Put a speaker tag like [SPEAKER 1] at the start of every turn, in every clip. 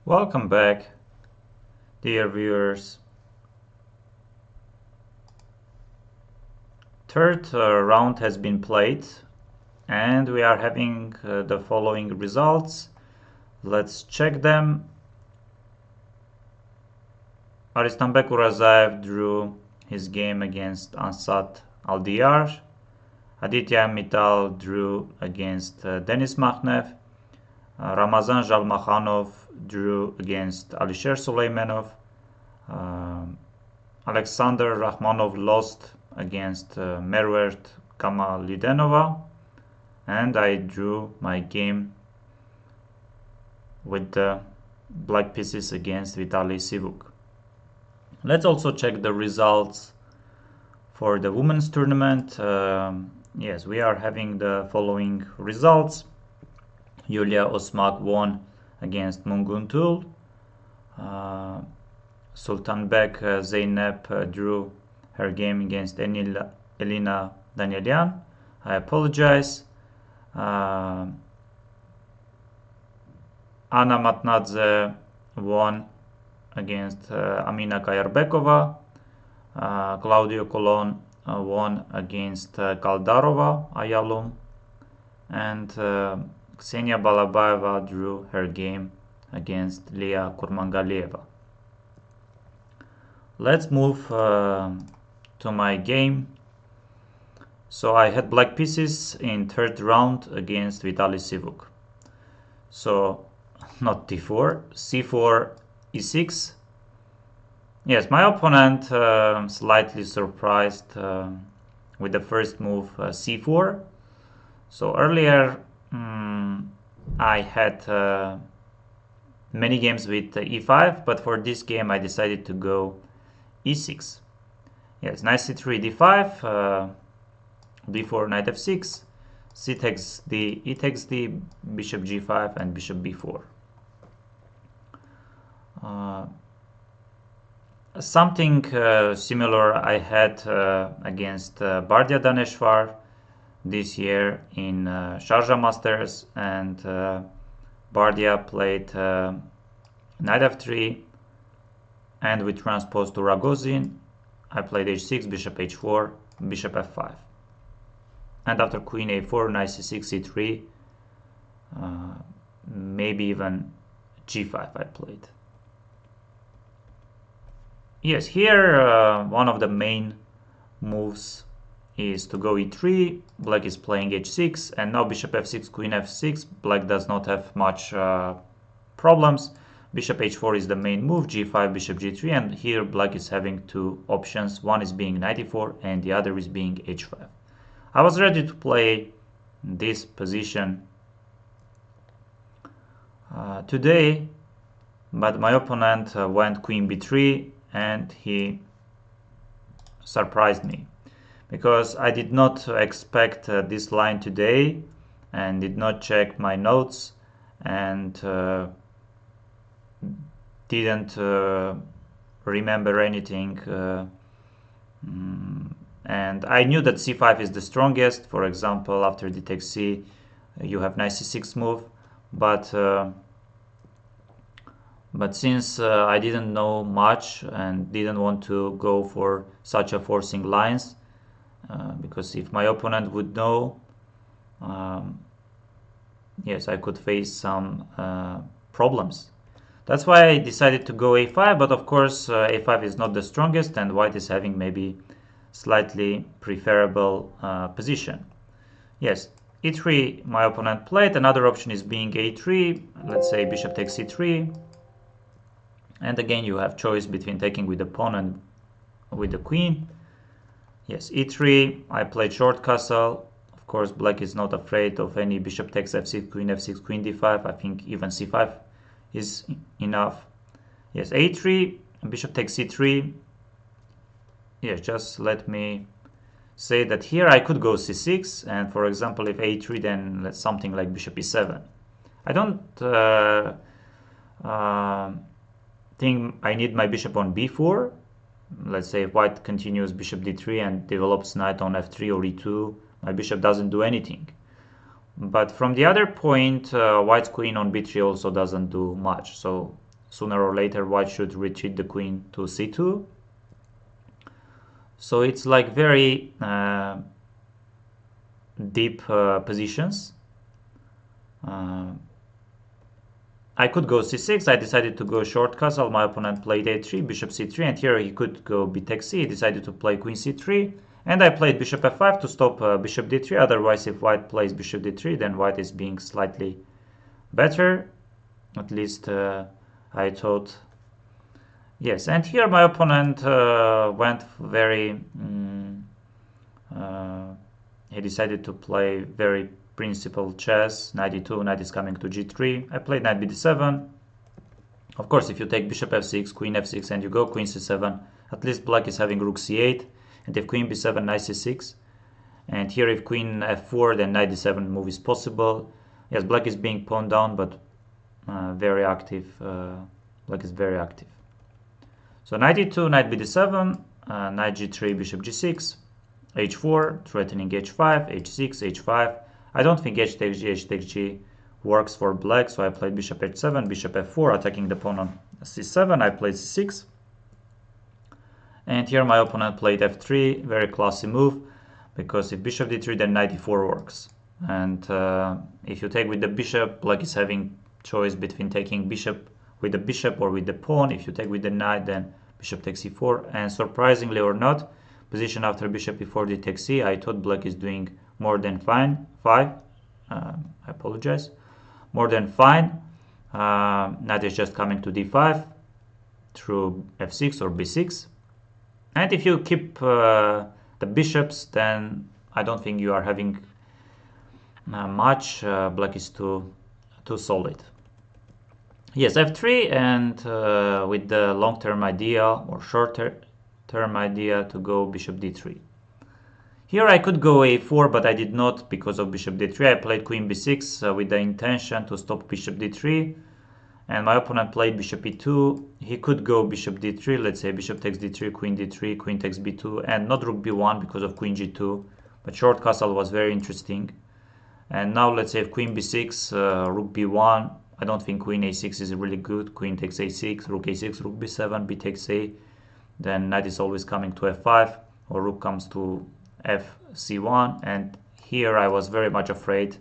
[SPEAKER 1] Welcome back, dear viewers. Third round has been played and we are having the following results. Let's check them. Aristanbek Urazaev drew his game against Ansat Aldiyar. Aditya Mittal drew against Denis Makhnev. Ramazan Zhalmakhanov drew against Alisher Suleymanov. Alexander Rahmanov lost against Mervert Kamalidenova, and I drew my game with the black pieces against Vitaly Sivuk. Let's also check the results for the women's tournament. Yes, we are having the following results. Yulia Osmak won against Munguntul. Sultanbek Zeynep drew her game against Elina Danielyan. I apologize. Anna Matnadze won against Amina Kayarbekova. Claudio Colon won against Kaldarova Ayalum. And Ksenia Balabaeva drew her game against Lia Kurmangalieva. Let's move to my game. So I had black pieces in third round against Vitaly Sivuk. So not d4, c4, e6. Yes, my opponent slightly surprised with the first move c4. So earlier I had many games with e5, but for this game I decided to go e6. Yes, knight c3, d5, d4, knight f6, c takes d, e takes d, bishop g5, and bishop b4. Something similar I had against Bardia Daneshvar this year in Sharjah Masters, and Bardia played knight f3, and we transposed to Ragozin. I played h6, bishop h4, bishop f5. And after queen a4, knight c6, c3, maybe even g5 I played. Yes, here one of the main moves is to go e3. Black is playing h6, and now bishop f6, queen f6. Black does not have much problems. Bishop h4 is the main move, g5, bishop g3, and here black is having two options. One is being knight e4 and the other is being h5. I was ready to play this position today, but my opponent went queen b3 and he surprised me, because I did not expect this line today and did not check my notes and didn't remember anything, and I knew that c5 is the strongest. For example, after d takes c you have knight c6 move, but since I didn't know much and didn't want to go for such a forcing lines, because if my opponent would know, yes, I could face some problems. That's why I decided to go a5, but of course a5 is not the strongest and white is having maybe slightly preferable position. Yes, e3 my opponent played. Another option is being a3, let's say bishop takes c3, and again you have choice between taking with the pawn and with the queen. Yes, e3, I played short castle. Of course black is not afraid of any bishop takes f6, queen d5. I think even c5 is enough. Yes, a3, bishop takes c3. Yes, just let me say that here I could go c6, and for example if a3, then let's something like bishop e7. I don't think I need my bishop on b4. Let's say if white continues bishop d3 and develops knight on f3 or e2, my bishop doesn't do anything. But from the other point, white's queen on b3 also doesn't do much. So sooner or later white should retreat the queen to c2. So it's like very deep positions. I could go c6. I decided to go short castle. My opponent played a3, bishop c3, and here he could go b takes c. He decided to play queen c3, and I played bishop f5 to stop bishop d3. Otherwise, if white plays bishop d3, then white is being slightly better. At least I thought. Yes, and here my opponent went very. He decided to play very principled chess. Knight e2, knight is coming to g3. I played knight b7. Of course, if you take bishop f6, queen f6, and you go queen c7, at least black is having rook c8. And if queen b7, knight c6. And here if queen f4, then knight d7 move is possible. Yes, black is being pawned down, but very active. Black is very active. So knight e2, knight bd7, knight g3, bishop g6, h4, threatening h5, h6, h5. I don't think h takes g works for black, so I played bishop h7, bishop f4, attacking the pawn on c7. I played c6. And here my opponent played f3, very classy move, because if bishop d3, then knight e4 works. And if you take with the bishop, black is having choice between taking bishop with the bishop or with the pawn. If you take with the knight, then bishop takes e4. And surprisingly or not, position after bishop e4 d takes c, I thought black is doing more than fine. I apologize. More than fine. Knight is just coming to d5 through f6 or b6. And if you keep the bishops, then I don't think you are having much. Black is too solid. Yes, f3, and with the long-term idea or short-term idea to go bishop d3. Here I could go a4, but I did not because of bishop d3. I played queen b6 with the intention to stop bishop d3. And my opponent played bishop e2. He could go bishop d3. Let's say bishop takes d3, queen d3, queen takes b2, and not rook b1 because of queen g2. But short castle was very interesting. And now let's say if queen b6, rook b1. I don't think queen a6 is really good. Queen takes a6, rook a6, rook b7, b takes a. Then knight is always coming to f5, or rook comes to fc1. And here I was very much afraid,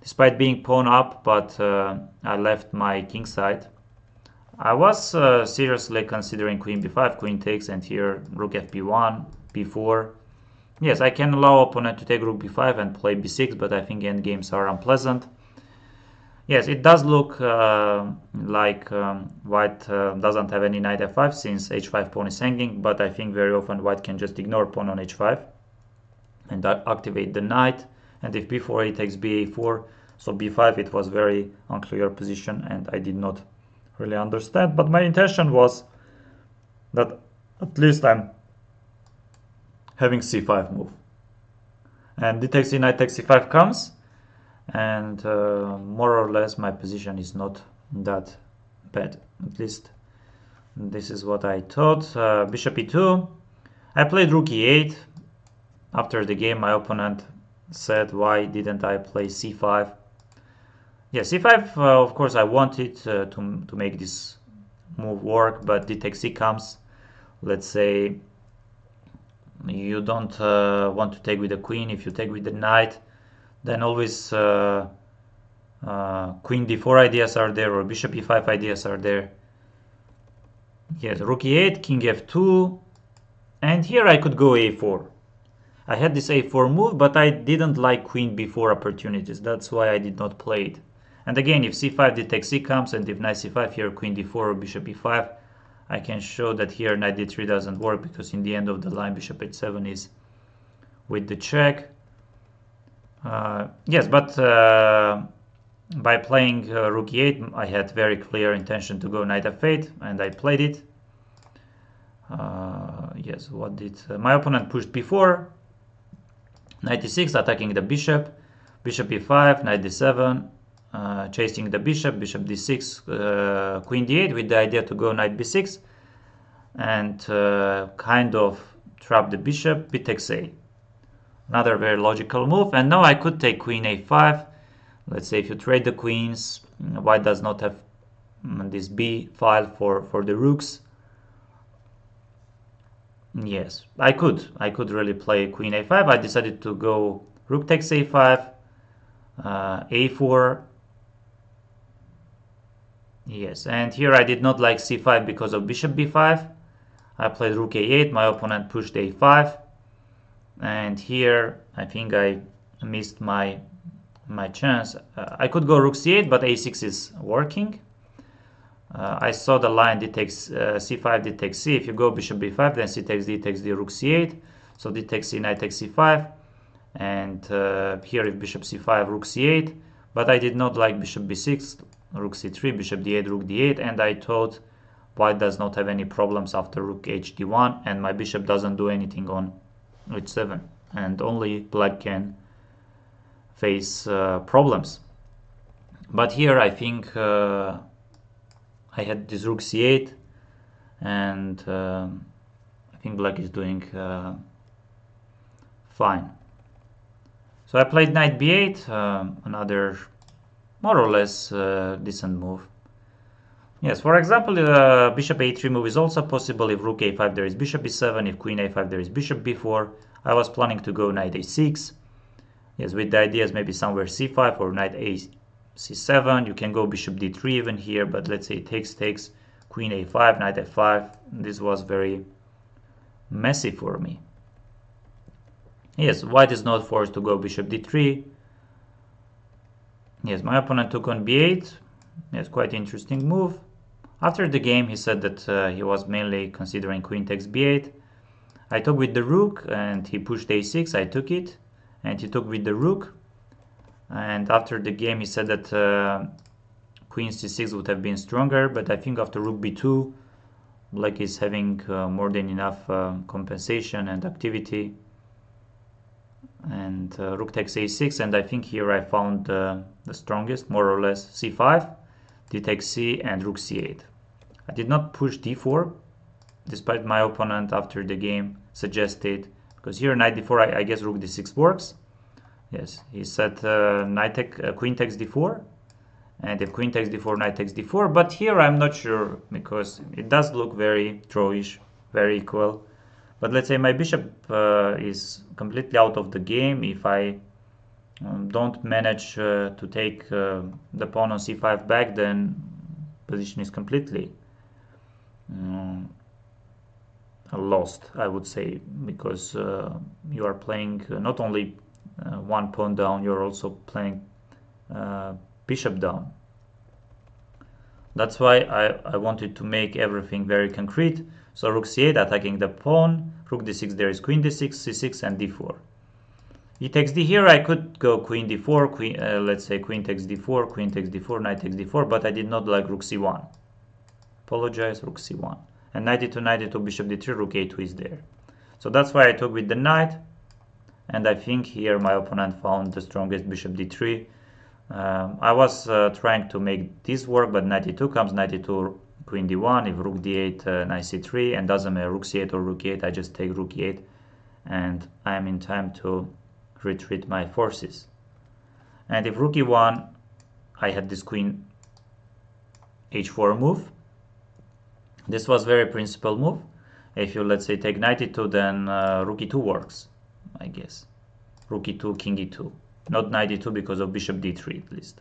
[SPEAKER 1] despite being pawn up, but I left my king side. I was seriously considering queen b5, queen takes, and here rook fb1, b4. Yes, I can allow opponent to take rook b5 and play b6, but I think endgames are unpleasant. Yes, it does look like white doesn't have any knight f5 since h5 pawn is hanging, but I think very often white can just ignore pawn on h5 and activate the knight. And if b4 he takes ba4, so b5 it was very unclear position and I did not really understand. But my intention was that at least I'm having c5 move. And d takes c, knight takes c5 comes. And more or less my position is not that bad. At least this is what I thought. Bishop e2. I played rook e8. After the game my opponent said, why didn't I play c5? Yeah, c5 of course I wanted to make this move work, but d takes c comes. Let's say you don't want to take with the queen. If you take with the knight, then always queen d4 ideas are there, or bishop e5 ideas are there. Yes, rook e8, king f2, and here I could go a4. I had this a4 move, but I didn't like queen b4 opportunities. That's why I did not play it. And again, if c5 d takes c comes, and if knight c5 here queen d4 or bishop e5, I can show that here knight d3 doesn't work, because in the end of the line bishop h7 is with the check. Yes, but by playing rook e8, I had very clear intention to go knight f8, and I played it. Yes, what did my opponent pushed b4, knight e6, attacking the bishop, bishop e5, knight d7, chasing the bishop, bishop d6, queen d8, with the idea to go knight b6 and kind of trap the bishop, b takes a. Another very logical move. And now I could take queen a5. Let's say if you trade the queens, white does not have this B file for the rooks. Yes, I could really play queen a5. I decided to go rook takes a5, a4. Yes, and here I did not like c5 because of bishop b5. I played rook a8, my opponent pushed a5, and here I think I missed my chance. I could go rook c8, but a6 is working. I saw the line d takes c5, d takes c. If you go bishop b5, then c takes d, rook c8. So d takes c, knight takes c5. And here if bishop c5, rook c8. But I did not like bishop b6, rook c3, bishop d8, rook d8. And I thought white does not have any problems after rook hd1. And my bishop doesn't do anything on h7. And only black can face problems. But here I think I had this rook c8, and I think black is doing fine. So I played knight b8, another more or less decent move. Yes, for example, bishop a3 move is also possible. If rook a5 there is bishop b7, if queen a5 there is bishop b4. I was planning to go knight a6. Yes, with the ideas maybe somewhere c5 or knight a c7. You can go bishop d3 even here, but let's say takes, queen a5, knight f5. This was very messy for me. Yes, white is not forced to go bishop d3. Yes, my opponent took on b8. Yes, quite interesting move. After the game, he said that he was mainly considering queen takes b8. I took with the rook, and he pushed a6. I took it, and he took with the rook. And after the game, he said that queen c6 would have been stronger, but I think after rook b2, black is having more than enough compensation and activity. And rook takes a6, and I think here I found the strongest, more or less, c5, d takes c, and rook c8. I did not push d4, despite my opponent after the game suggested, because here knight d4, I guess rook d6 works. Yes, he said queen takes d4, and if queen takes d4, knight takes d4, but here I'm not sure, because it does look very drawish, very equal. But let's say my bishop is completely out of the game. If I don't manage to take the pawn on c5 back, then position is completely lost, I would say, because you are playing not only one pawn down, you're also playing bishop down. That's why I wanted to make everything very concrete. So rook c8 attacking the pawn, rook d6, there is queen d6, c6, and d4. E takes d here, I could go queen d4, let's say queen takes d4, queen takes d4, knight takes d4, but I did not like rook c1. Apologize, rook c1. And knight d2, knight d2, bishop d3, rook a2 is there. So that's why I took with the knight. And I think here my opponent found the strongest bishop d3. I was trying to make this work, but knight d2 comes, knight d2, queen d1, if rook d8, knight c3, and doesn't matter rook c8 or rook e8, I just take rook e8, and I am in time to retreat my forces. And if rook e1, I had this queen h4 move. This was very principal move. If you, let's say, take knight e2, then rook e2 works, I guess. Rook e2, king e2. Not knight e2 because of bishop d3 at least.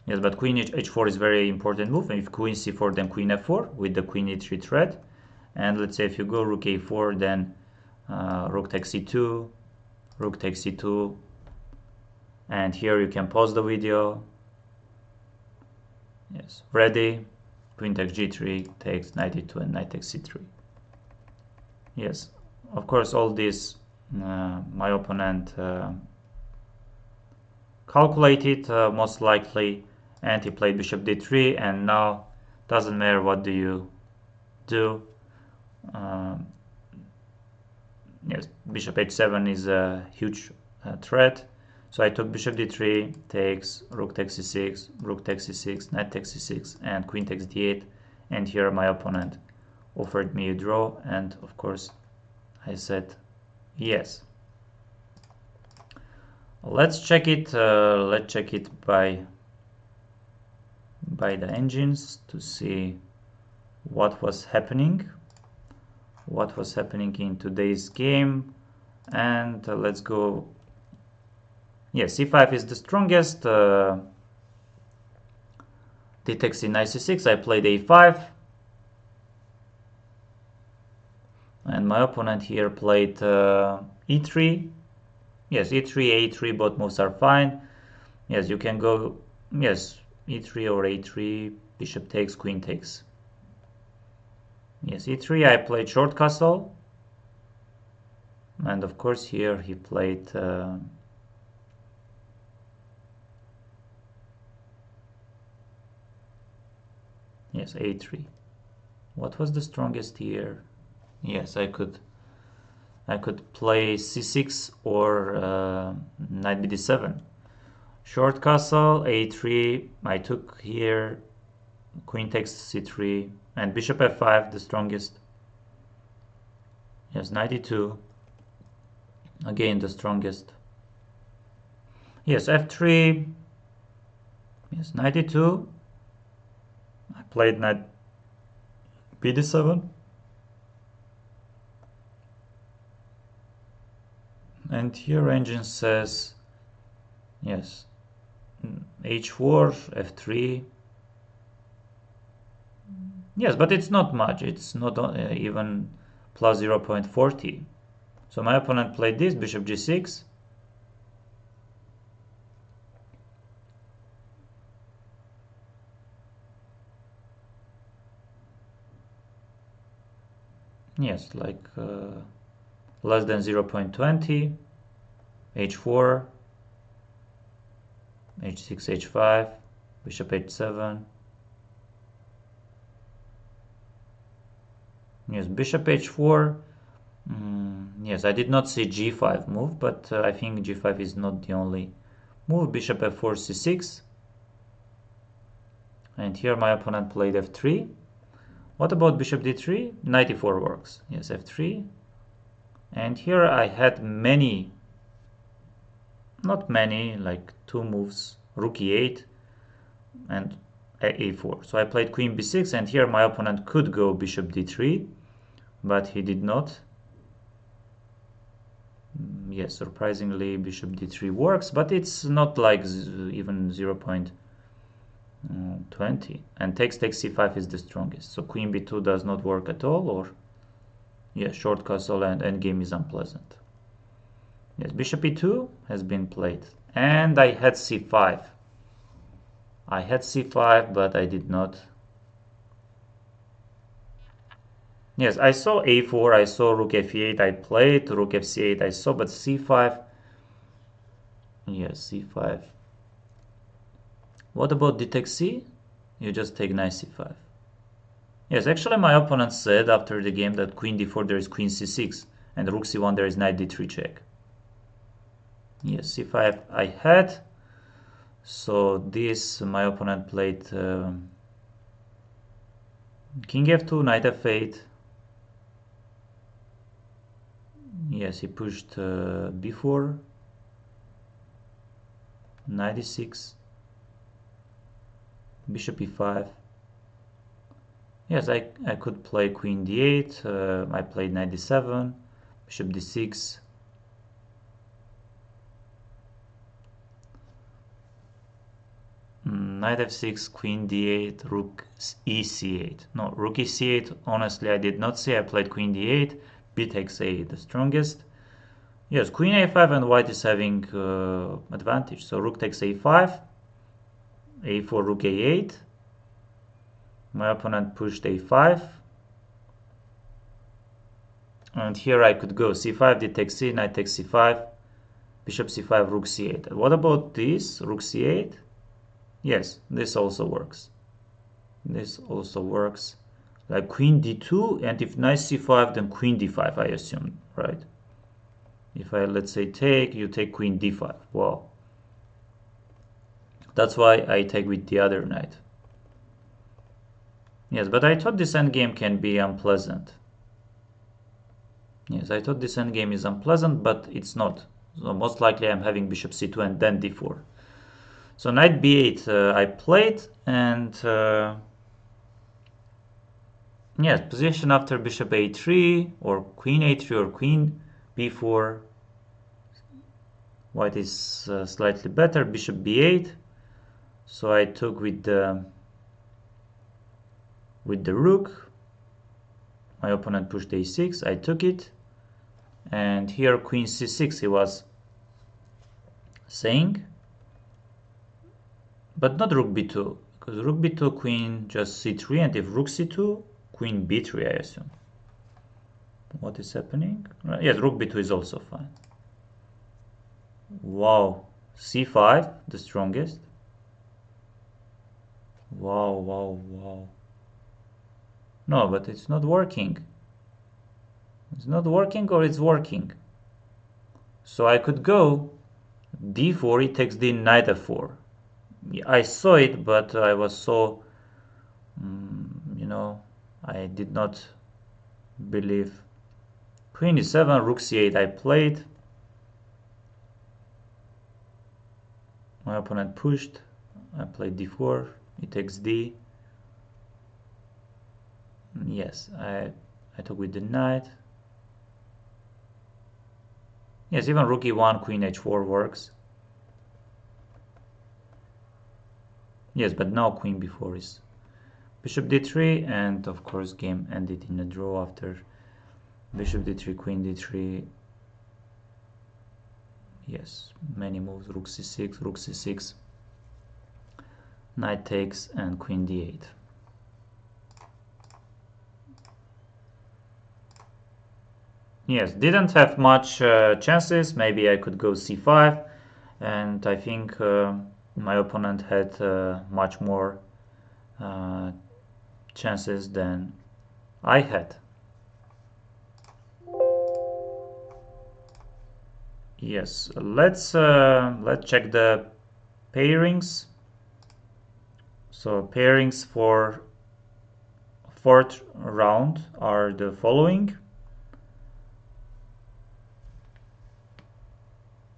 [SPEAKER 1] Yes, but queen h4 is very important move. And if queen c4, then queen f4 with the queen e3 threat. And let's say if you go rook a4, then rook takes c2, rook takes c2. And here you can pause the video. Yes, ready. Queen takes g3, takes knight e2, and knight takes c3. Yes, of course, all this my opponent calculated most likely, and he played bishop d3, and now doesn't matter what do you do. Yes, bishop h7 is a huge threat. So I took bishop d3, takes, rook takes c6, rook takes c6, knight takes c6, and queen takes d8. And here my opponent offered me a draw, and of course I said yes. Let's check it. Let's check it by by the engines to see what was happening in today's game. And let's go. Yeah, c5 is the strongest. D takes c knight c6. I played a5, and my opponent here played e3. Yes, e3, a3, both moves are fine. Yes, you can go, yes, e3 or a3, bishop takes, queen takes. Yes, e3, I played short castle. And of course here he played yes, a3. What was the strongest here? Yes, I could play c6 or knight bd7. Short castle, a3, I took here, queen takes c3, and bishop f5, the strongest. Yes, knight e2, again the strongest. Yes, f3, yes, knight e2, I played knight bd7, and here engine says, yes, h4, f3. Yes, but it's not much. It's not even plus 0.40. So my opponent played this, bishop g6. Yes, like less than 0.20. h4, h6, h5, bishop h7. Yes, bishop h4. Yes, I did not see g5 move, but I think g5 is not the only move. Bishop f4, c6. And here my opponent played f3. What about bishop d3? Knight e4 works. Yes, f3. And here I had many, not many, like two moves. Rook e8 and a4. So I played queen b6, and here my opponent could go bishop d3, but he did not. Yes, surprisingly bishop d3 works, but it's not like even 0.20. And takes c5 is the strongest. So queen b2 does not work at all, or yeah, short castle and endgame is unpleasant. Yes, bishop e2 has been played, and I had c5. I had c5, but I did not. Yes, I saw a4, I saw rook f8, I played, rook fc8 I saw, but c5, yes, c5. What about d takes c? You just take knight c5. Yes, actually my opponent said after the game that queen d4 there is queen c6, and rook c1 there is knight d3 check. Yes, c5 I had. So this, my opponent played king f2, knight f8. Yes, he pushed b4, knight e6, bishop e5. Yes, I could play queen d8, I played knight d7, bishop d6. Knight f6, queen d8, rook ec8. No, rook ec8, honestly I did not see. I played queen d8, b takes a, the strongest. Yes, queen a5, and white is having advantage. So rook takes a5, a4, rook a8. My opponent pushed a5. And here I could go c5, d takes c, knight takes c5, bishop c5, rook c8. What about this, rook c8? Yes, this also works. This also works. Like queen d2, and if knight c5, then queen d5, I assume, right? If I, let's say, take, you take queen d5. Wow. That's why I take with the other knight. Yes, but I thought this endgame can be unpleasant. Yes, I thought this endgame is unpleasant, but it's not. So most likely I'm having bishop c2 and then d4. So knight b8 I played, and yes, position after bishop a3 or queen a3 or queen b4. White is slightly better. Bishop b8. So I took with the rook. My opponent pushed a6. I took it, and here queen c6 he was saying, but not rook b2, because rook b2, queen just c3, and if rook c2, queen b3, I assume. What is happening? Yes, rook b2 is also fine. Wow, c5, the strongest. Wow, wow, wow. No, but it's not working. It's not working, or it's working. So I could go d4, it takes d, knight f4. I saw it, but I was so, I did not believe. Queen e7, rook c8 I played. My opponent pushed. I played d4. It takes d. Yes, I took with the knight. Yes, even rook e1, queen h4 works. Yes, but now queen b4 is bishop d3, and of course game ended in a draw after bishop d3, queen d3. Yes, many moves. Rook c6, knight takes, and queen d8. Yes, didn't have much chances. Maybe I could go c5, and I think my opponent had much more chances than I had. Yes, let's check the pairings. So pairings for fourth round are the following.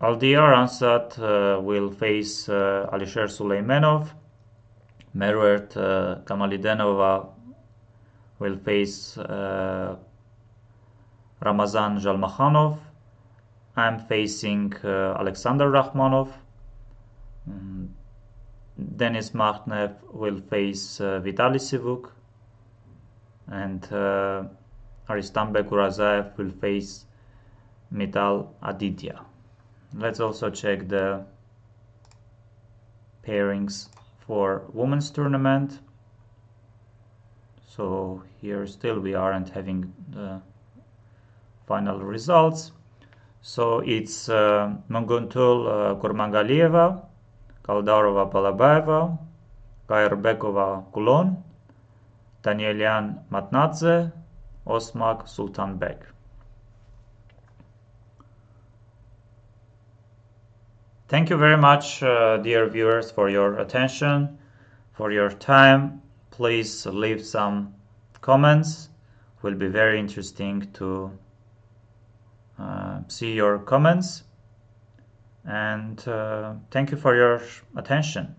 [SPEAKER 1] Aldiar Ansat will face Alisher Suleimanov. Merwert Kamalidenova will face Ramazan Jalmakhanov. I'm facing Alexander Rakhmonov. Denis Makhnev will face Vitaly Sivuk. And Aristambe Kurazaev will face Mital Aditya. Let's also check the pairings for women's tournament. So here still we aren't having the final results. So it's Monguntul Kurmangalieva, Kaldarova Balabaeva, Kairbekova Kulon, Danielian Matnadze, Osmak Sultanbek. Thank you very much, dear viewers, for your attention, for your time. Please leave some comments. It will be very interesting to see your comments. And thank you for your attention.